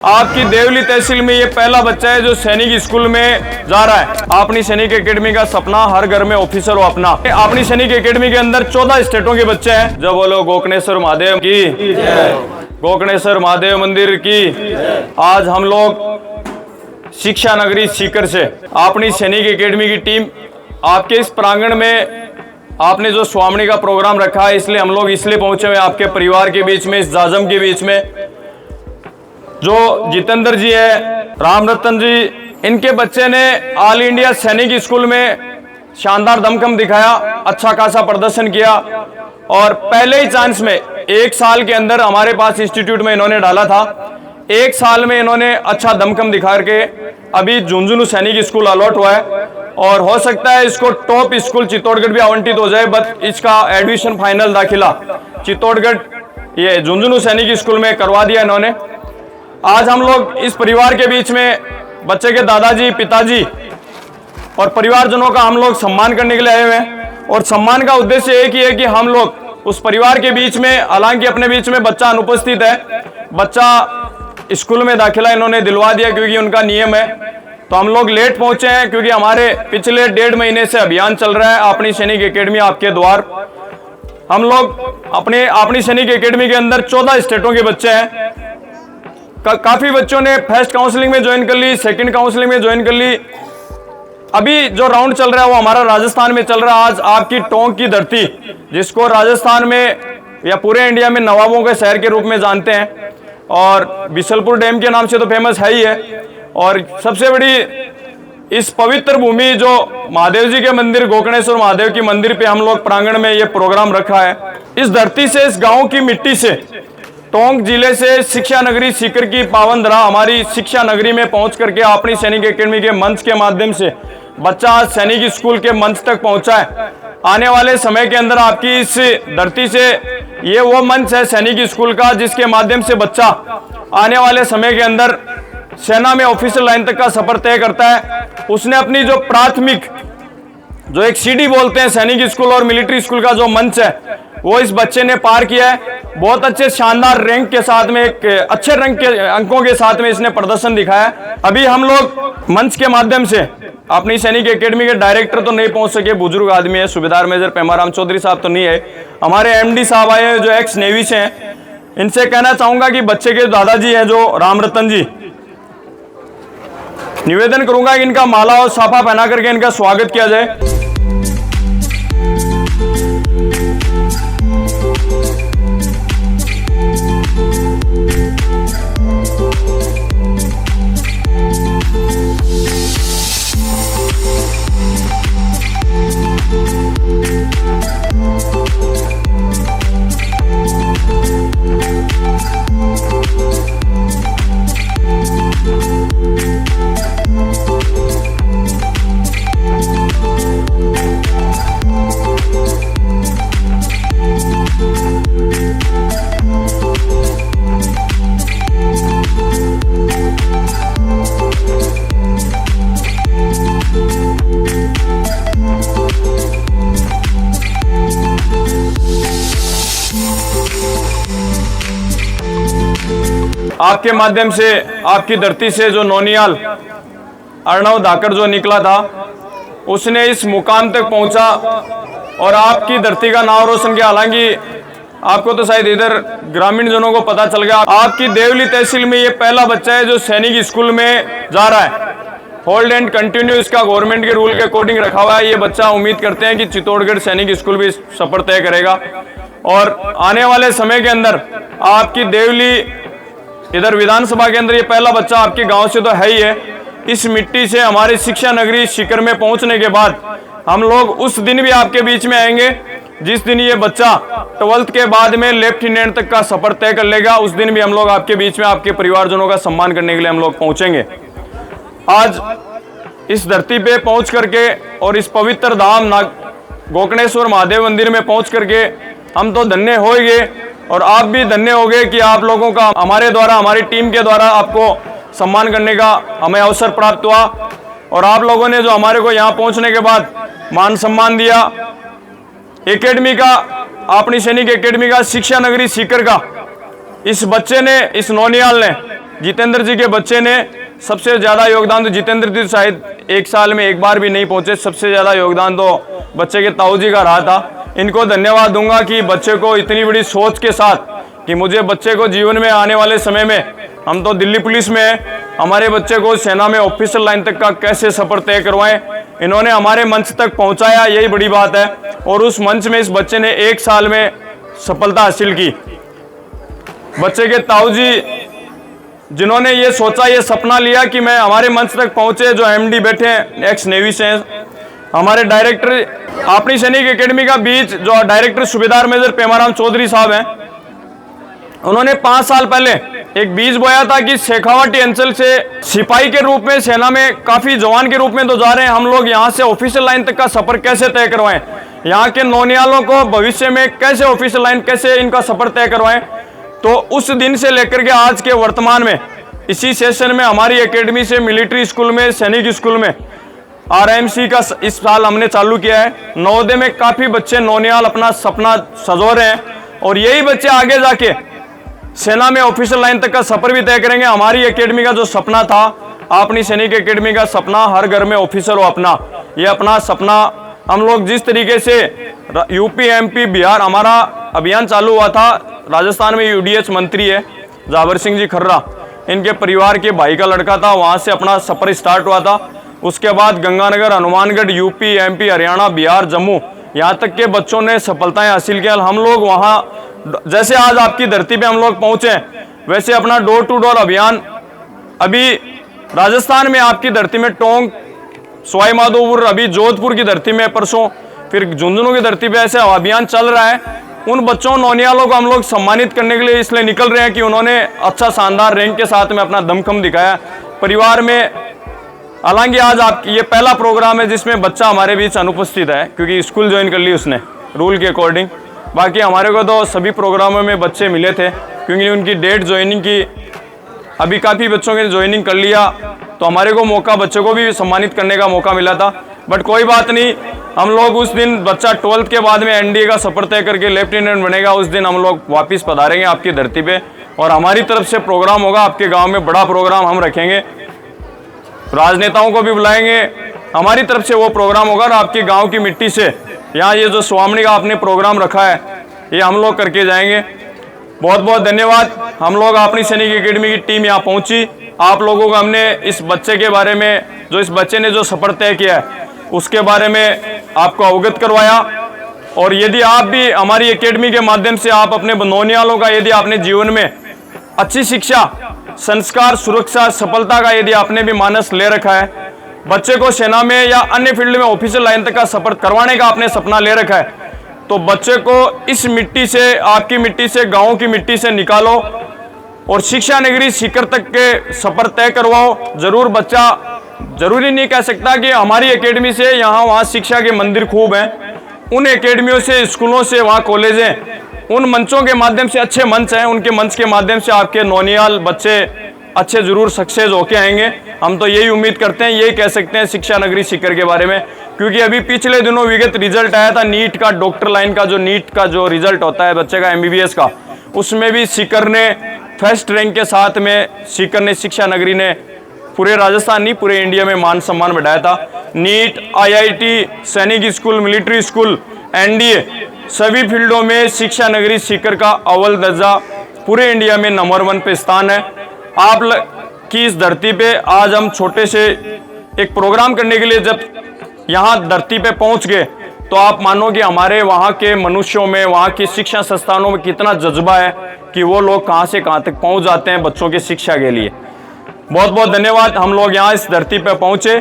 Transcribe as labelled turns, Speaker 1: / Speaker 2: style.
Speaker 1: आपकी देवली तहसील में ये पहला बच्चा है जो सैनिक स्कूल में जा रहा है। अपनी सैनिक एकेडमी का सपना हर घर में ऑफिसर हो अपना। अपनी सैनिक एकेडमी के अंदर 14 स्टेटों के बच्चे हैं। जब बोलो गोकर्णेश्वर महादेव की, गोकर्णेश्वर महादेव मंदिर की। आज हम लोग शिक्षा नगरी सीकर से अपनी सैनिक एकेडमी की टीम आपके इस प्रांगण में आपने जो स्वामी का प्रोग्राम रखा है, इसलिए हम लोग इसलिए पहुंचे हुए आपके परिवार के बीच में, इस जाजम के बीच में। जो जितेंद्र जी है, राम रतन जी, इनके बच्चे ने ऑल इंडिया सैनिक स्कूल में शानदार दमखम दिखाया, अच्छा खासा प्रदर्शन किया और पहले ही चांस में 1 साल के अंदर हमारे पास इंस्टीट्यूट में इन्होंने डाला था। 1 साल में इन्होंने अच्छा दमखम दिखा के अभी झुंझुनू सैनिक स्कूल अलॉट हुआ है और हो सकता है इसको टॉप स्कूल चित्तौड़गढ़ भी आवंटित हो जाए। बट इसका एडमिशन फाइनल दाखिला चित्तौड़गढ़ ये झुंझुनू सैनिक स्कूल में करवा दिया इन्होंने। आज हम लोग इस परिवार के बीच में बच्चे के दादाजी, पिताजी और परिवारजनों का हम लोग सम्मान करने के लिए आए हुए हैं और सम्मान का उद्देश्य एक ही है कि हम लोग उस परिवार के बीच में, हालांकि अपने बीच में बच्चा अनुपस्थित है, बच्चा स्कूल में दाखिला इन्होंने दिलवा दिया क्योंकि उनका नियम है। तो हम लोग लेट पहुंचे हैं क्योंकि हमारे पिछले 1.5 महीने से अभियान चल रहा है अपनी सैनिक एकेडमी आपके द्वार। हम लोग अपनी सैनिक एकेडमी के अंदर 14 स्टेटों के बच्चे हैं। काफी बच्चों ने फर्स्ट काउंसलिंग में ज्वाइन कर ली, सेकंड काउंसलिंग में ज्वाइन कर ली। अभी जो राउंड चल रहा है वो हमारा राजस्थान में चल रहा है। आज आपकी टोंक की धरती, जिसको राजस्थान में या पूरे इंडिया में नवाबों के शहर के रूप में जानते हैं और बिशलपुर डैम के नाम से तो फेमस है ही है। और सबसे बड़ी इस पवित्र भूमि जो महादेव जी के मंदिर, गोकर्णेश्वर महादेव की मंदिर पे हम लोग प्रांगण में ये प्रोग्राम रखा है। इस धरती से, इस गाँव की मिट्टी से, टोंक जिले से शिक्षा नगरी सीकर की पावन धरा हमारी शिक्षा नगरी में पहुंच करके अपनी सैनिक एकेडमी के मंच के माध्यम से बच्चा सैनिक स्कूल के मंच तक पहुंचा है। आने वाले समय के अंदर आपकी इस धरती से ये वो मंच है सैनिक स्कूल का जिसके माध्यम से बच्चा आने वाले समय के अंदर सेना में ऑफिसर लाइन तक का सफर तय करता है। उसने अपनी जो प्राथमिक, जो एक सीढ़ी बोलते हैं सैनिक स्कूल और मिलिट्री स्कूल का जो मंच है, वो इस बच्चे ने पार किया है। बहुत अच्छे शानदार रैंक के साथ में, एक अच्छे रैंक के अंकों के साथ में इसने प्रदर्शन दिखाया है। अभी हम लोग मंच के माध्यम से अपनी सैनिक एकेडमी के डायरेक्टर तो नहीं पहुंच सके, बुजुर्ग आदमी है, सूबेदार मेजर पेमाराम चौधरी साहब तो नहीं है, हमारे एमडी साहब आए जो एक्स नेवी से हैं। इनसे कहना चाहूंगा कि बच्चे के दादाजी हैं जो राम रतन जी, निवेदन करूंगा कि इनका माला और साफा पहना करके इनका स्वागत किया जाए। आपके माध्यम से, आपकी धरती से जो नौनियाल अर्णव धाकर जो निकला था, उसने इस मुकाम तक पहुंचा और आपकी धरती का नाम रोशन किया। हालांकि आपको तो शायद इधर ग्रामीण जनों को पता चल गया। आपकी देवली तहसील में ये पहला बच्चा है जो सैनिक स्कूल में जा रहा है। होल्ड एंड कंटिन्यू इसका गवर्नमेंट के रूल के अकॉर्डिंग रखा हुआ है। ये बच्चा उम्मीद करते हैं कि चित्तौड़गढ़ सैनिक स्कूल भी सफर तय करेगा और आने वाले समय के अंदर आपकी देवली इधर विधानसभा के अंदर ये पहला बच्चा आपके गांव से तो है ही है। इस मिट्टी से हमारी शिक्षा नगरी सीकर में पहुंचने के बाद हम लोग उस दिन भी आपके बीच में आएंगे जिस दिन ये बच्चा 12th के बाद में लेफ्टिनेंट तक का सफर तय कर लेगा। उस दिन भी हम लोग आपके बीच में, आपके परिवारजनों का सम्मान करने के लिए हम लोग पहुंचेंगे। आज इस धरती पे पहुंच करके और इस पवित्र धाम गोकर्णेश्वर महादेव मंदिर में पहुंच करके हम तो धन्य होंगे और आप भी धन्य होंगे कि आप लोगों का हमारे द्वारा, हमारी टीम के द्वारा आपको सम्मान करने का हमें अवसर प्राप्त हुआ और आप लोगों ने जो हमारे को यहाँ पहुँचने के बाद मान सम्मान दिया। एकेडमी का, अपनी सैनिक एकेडमी का, शिक्षा नगरी सीकर का इस बच्चे ने, इस नौनियाल ने जितेंद्र जी के बच्चे ने सबसे ज़्यादा योगदान तो जितेंद्र जी शायद एक साल में एक बार भी नहीं पहुंचे, सबसे ज़्यादा योगदान तो बच्चे के ताऊ जी का रहा था। इनको धन्यवाद दूंगा कि बच्चे को इतनी बड़ी सोच के साथ कि मुझे बच्चे को जीवन में आने वाले समय में, हम तो दिल्ली पुलिस में हैं, हमारे बच्चे को सेना में ऑफिसर लाइन तक का कैसे सफर तय करवाएं, इन्होंने हमारे मंच तक पहुंचाया, यही बड़ी बात है। और उस मंच में इस बच्चे ने 1 साल में सफलता हासिल की। बच्चे के ताऊ जी जिन्होंने ये सोचा, ये सपना लिया कि मैं हमारे मंच तक पहुंचे, जो एमडी बैठे हैं एक्स नेवी से हैं, हमारे डायरेक्टर अपनी सैनिक एकेडमी का बीच जो डायरेक्टर सूबेदार मेजर पेमाराम चौधरी साहब हैं, उन्होंने 5 साल पहले एक बीज बोया था कि शेखावाटी अंचल से सिपाही के रूप में सेना में काफी जवान के रूप में तो जा रहे हैं, हम लोग यहाँ से ऑफिसर लाइन तक का सफर कैसे तय करवाएं, यहाँ के नौनियालों को भविष्य में कैसे ऑफिसर लाइन, कैसे इनका सफर तय करवाएं। तो उस दिन से लेकर के आज के वर्तमान में इसी सेशन में हमारी एकेडमी से मिलिट्री स्कूल में, सैनिक स्कूल में RIMC का इस साल हमने चालू किया है। नवोदय में काफी बच्चे नौनियाल अपना सपना सजो रहे हैं और यही बच्चे आगे जाके सेना में ऑफिसर लाइन तक का सफर भी तय करेंगे। हमारी एकेडमी का जो सपना था, अपनी सैनिक एकेडमी का सपना, हर घर में ऑफिसर हो अपना, ये अपना सपना हम लोग जिस तरीके से यूपी, MP, बिहार हमारा अभियान चालू हुआ था, राजस्थान में UDH मंत्री है जावर सिंह जी खर्रा, इनके परिवार के भाई का लड़का था, वहाँ से अपना सफर स्टार्ट हुआ था। उसके बाद गंगानगर, हनुमानगढ़, यूपी, MP, हरियाणा, बिहार, जम्मू, यहाँ तक के बच्चों ने सफलताएं हासिल किया। हम लोग वहाँ जैसे आज आपकी धरती पे हम लोग पहुँचे, वैसे अपना डोर टू डोर अभियान अभी राजस्थान में आपकी धरती में टोंक, सवाई माधोपुर, अभी जोधपुर की धरती में परसों, फिर झुंझुनू की धरती पे ऐसे अभियान चल रहा है। उन बच्चों नौनियालों को हम लोग सम्मानित करने के लिए इसलिए निकल रहे हैं कि उन्होंने अच्छा शानदार रैंक के साथ में अपना दमखम दिखाया परिवार में। हालांकि आज आपकी ये पहला प्रोग्राम है जिसमें बच्चा हमारे बीच अनुपस्थित है, क्योंकि स्कूल ज्वाइन कर ली उसने रूल के अकॉर्डिंग। बाकी हमारे को तो सभी प्रोग्रामों में बच्चे मिले थे, क्योंकि उनकी डेट ज्वाइनिंग की, अभी काफ़ी बच्चों ने ज्वाइनिंग कर लिया, तो हमारे को मौका, बच्चों को भी सम्मानित करने का मौका मिला था। बट कोई बात नहीं, हम लोग उस दिन बच्चा 12th के बाद में NDA का सफर तय करके लेफ्टिनेंट बनेगा, उस दिन हम लोग वापस पधारेंगे आपकी धरती पे और हमारी तरफ से प्रोग्राम होगा आपके गांव में, बड़ा प्रोग्राम हम रखेंगे, राजनेताओं को भी बुलाएंगे, हमारी तरफ से वो प्रोग्राम होगा और आपके गाँव की मिट्टी से यहाँ ये जो स्वामी का आपने प्रोग्राम रखा है ये हम लोग करके जाएंगे। बहुत बहुत धन्यवाद। हम लोग अपनी सैनिक एकेडमी की टीम यहाँ पहुँची, आप लोगों को हमने इस बच्चे के बारे में, जो इस बच्चे ने जो सफर तय किया है उसके बारे में आपको अवगत करवाया। और यदि आप भी हमारी एकेडमी के माध्यम से आप अपने नौनियालों का, यदि आपने जीवन में अच्छी शिक्षा, संस्कार, सुरक्षा, सफलता का यदि आपने भी मानस ले रखा है, बच्चे को सेना में या अन्य फील्ड में ऑफिसर लाइन तक का सफर करवाने का आपने सपना ले रखा है, तो बच्चे को इस मिट्टी से, आपकी मिट्टी से, गाँव की मिट्टी से निकालो और शिक्षा नगरी सीकर तक के सफर तय करवाओ। जरूर बच्चा, जरूरी नहीं कह सकता कि हमारी एकेडमी से यहाँ वहाँ शिक्षा के मंदिर खूब हैं, उन एकेडमियों से, स्कूलों से, वहाँ कॉलेज हैं, उन मंचों के माध्यम से, अच्छे मंच हैं, उनके मंच के माध्यम से आपके नौनियाल बच्चे अच्छे जरूर सक्सेस होके आएंगे। हम तो यही उम्मीद करते हैं, यही कह सकते हैं शिक्षा नगरी सीकर के बारे में, क्योंकि अभी पिछले दिनों विगत रिजल्ट आया था नीट का, डॉक्टर लाइन का, जो नीट का जो रिजल्ट होता है बच्चे का MBBS का, उसमें भी सीकर ने फर्स्ट रैंक के साथ में, सीकर ने, शिक्षा नगरी ने पूरे राजस्थान नहीं पूरे इंडिया में मान सम्मान बढ़ाया था। नीट, IIT, सैनिक स्कूल, मिलिट्री स्कूल, NDA, सभी फील्डों में शिक्षा नगरी सीकर का अव्वल दर्जा पूरे इंडिया में नंबर 1 पे स्थान है। आप की इस धरती पे आज हम छोटे से एक प्रोग्राम करने के लिए जब यहाँ धरती पे पहुँच गए, तो आप मानो कि हमारे वहाँ के मनुष्यों में, वहाँ की शिक्षा संस्थानों में कितना जज्बा है कि वो लोग कहाँ से कहाँ तक पहुँच जाते हैं बच्चों की शिक्षा के लिए। बहुत बहुत धन्यवाद। हम लोग यहाँ इस धरती पे पहुँचे,